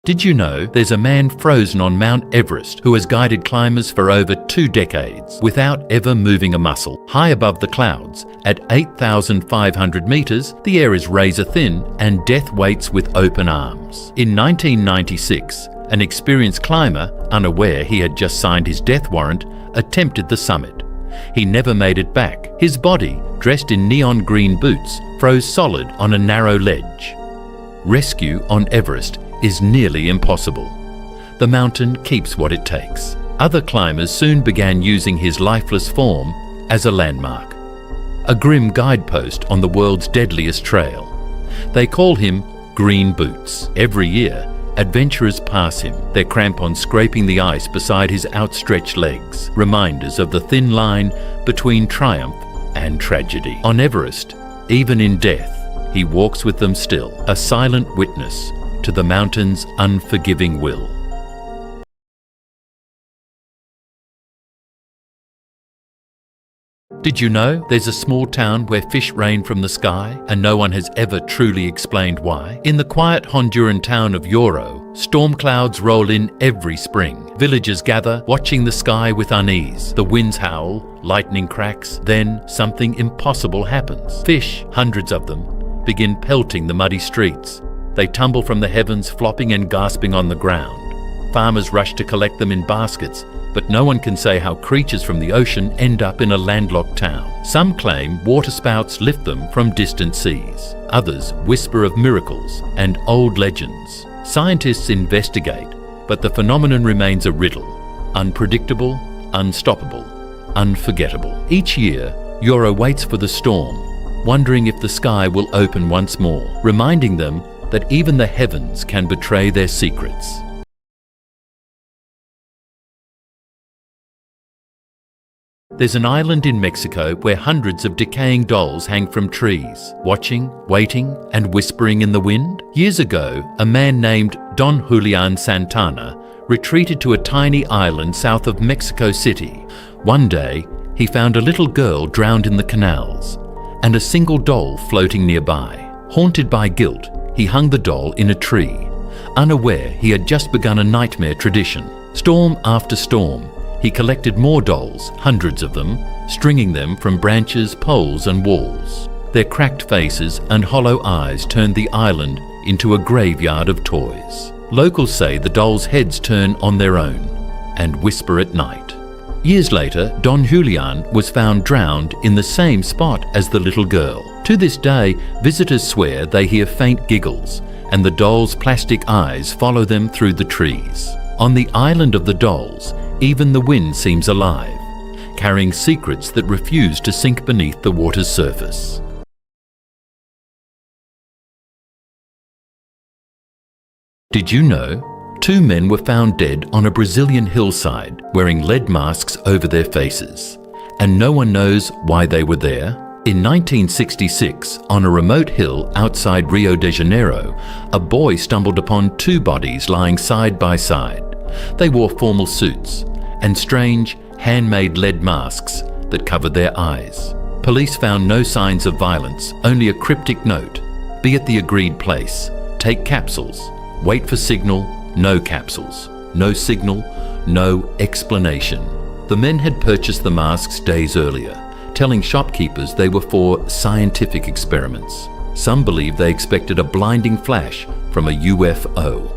Did you know there's a man frozen on Mount Everest who has guided climbers for over 2 decades without ever moving a muscle? High above the clouds, at 8,500 meters, the air is razor thin and death waits with open arms. In 1996, an experienced climber, unaware he had just signed his death warrant, attempted the summit. He never made it back. His body, dressed in neon green boots, froze solid on a narrow ledge. Rescue on Everest is nearly impossible. The mountain keeps what it takes. Other climbers soon began using his lifeless form as a landmark, a grim guidepost on the world's deadliest trail. They call him Green Boots. Every year, adventurers pass him, their crampons scraping the ice beside his outstretched legs, reminders of the thin line between triumph and tragedy. On Everest, even in death, he walks with them still, a silent witness to the mountain's unforgiving will. Did you know there's a small town where fish rain from the sky and no one has ever truly explained why? In the quiet Honduran town of Yoro, storm clouds roll in every spring. Villagers gather, watching the sky with unease. The winds howl, lightning cracks, then something impossible happens. Fish, hundreds of them, begin pelting the muddy streets. They tumble from the heavens, flopping and gasping on the ground. Farmers rush to collect them in baskets, but no one can say how creatures from the ocean end up in a landlocked town. Some claim waterspouts lift them from distant seas. Others whisper of miracles and old legends. Scientists investigate, but the phenomenon remains a riddle. Unpredictable, unstoppable, unforgettable. Each year, Yoro waits for the storm, wondering if the sky will open once more, reminding them that even the heavens can betray their secrets. There's an island in Mexico where hundreds of decaying dolls hang from trees, watching, waiting, and whispering in the wind. Years ago, a man named Don Julian Santana retreated to a tiny island south of Mexico City. One day, he found a little girl drowned in the canals and a single doll floating nearby. Haunted by guilt, he hung the doll in a tree, unaware he had just begun a nightmare tradition. Storm after storm, he collected more dolls, hundreds of them, stringing them from branches, poles and walls. Their cracked faces and hollow eyes turned the island into a graveyard of toys. Locals say the dolls' heads turn on their own and whisper at night. Years later, Don Julian was found drowned in the same spot as the little girl. To this day, visitors swear they hear faint giggles and the dolls' plastic eyes follow them through the trees. On the island of the dolls, even the wind seems alive, carrying secrets that refuse to sink beneath the water's surface. Did you know 2 men were found dead on a Brazilian hillside wearing lead masks over their faces, and no one knows why they were there? In 1966, on a remote hill outside Rio de Janeiro, a boy stumbled upon 2 bodies lying side by side. They wore formal suits and strange, handmade lead masks that covered their eyes. Police found no signs of violence, only a cryptic note: be at the agreed place, take capsules, wait for signal, no capsules, no signal, no explanation. The men had purchased the masks days earlier, telling shopkeepers they were for scientific experiments. Some believe they expected a blinding flash from a UFO.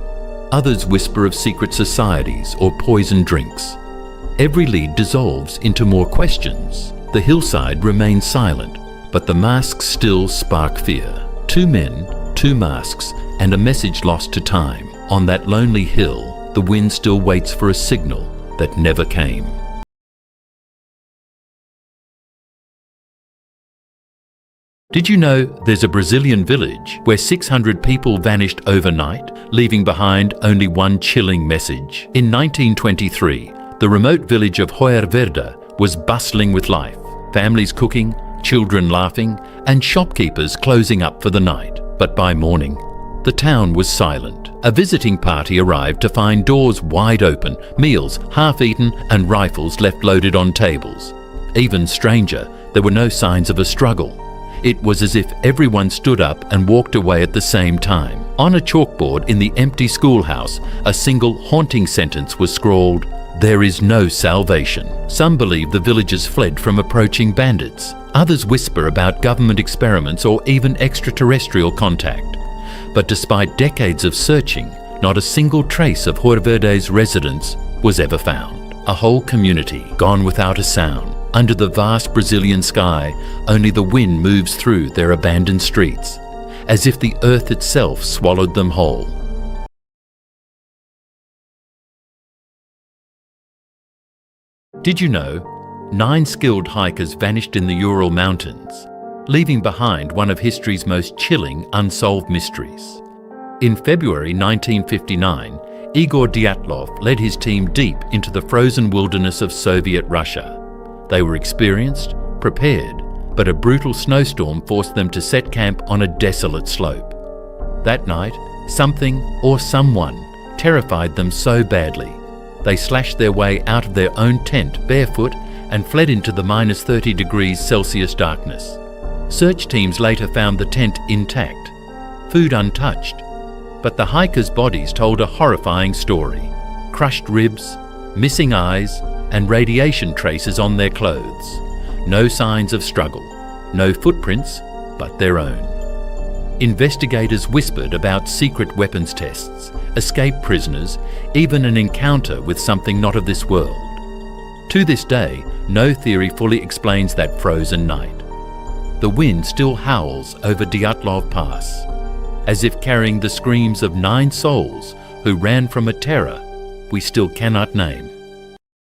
Others whisper of secret societies or poison drinks. Every lead dissolves into more questions. The hillside remains silent, but the masks still spark fear. 2 men, 2 masks, and a message lost to time. On that lonely hill, the wind still waits for a signal that never came. Did you know there's a Brazilian village where 600 people vanished overnight, leaving behind only one chilling message? In 1923, the remote village of Joer Verde was bustling with life. Families cooking, children laughing, and shopkeepers closing up for the night. But by morning, the town was silent. A visiting party arrived to find doors wide open, meals half-eaten, and rifles left loaded on tables. Even stranger, there were no signs of a struggle. It was as if everyone stood up and walked away at the same time. On a chalkboard in the empty schoolhouse, a single haunting sentence was scrawled, "There is no salvation." Some believe the villagers fled from approaching bandits. Others whisper about government experiments or even extraterrestrial contact. But despite decades of searching, not a single trace of Jorverde's residents was ever found. A whole community gone without a sound. Under the vast Brazilian sky, only the wind moves through their abandoned streets, as if the earth itself swallowed them whole. Did you know 9 skilled hikers vanished in the Ural Mountains, leaving behind one of history's most chilling unsolved mysteries? In February 1959, Igor Dyatlov led his team deep into the frozen wilderness of Soviet Russia. They were experienced, prepared, but a brutal snowstorm forced them to set camp on a desolate slope. That night, something or someone terrified them so badly, they slashed their way out of their own tent barefoot and fled into the -30 degrees Celsius darkness. Search teams later found the tent intact, food untouched, but the hikers' bodies told a horrifying story. Crushed ribs, missing eyes, and radiation traces on their clothes. No signs of struggle, no footprints but their own. Investigators whispered about secret weapons tests, escaped prisoners, even an encounter with something not of this world. To this day, no theory fully explains that frozen night. The wind still howls over Dyatlov Pass, as if carrying the screams of 9 souls who ran from a terror we still cannot name.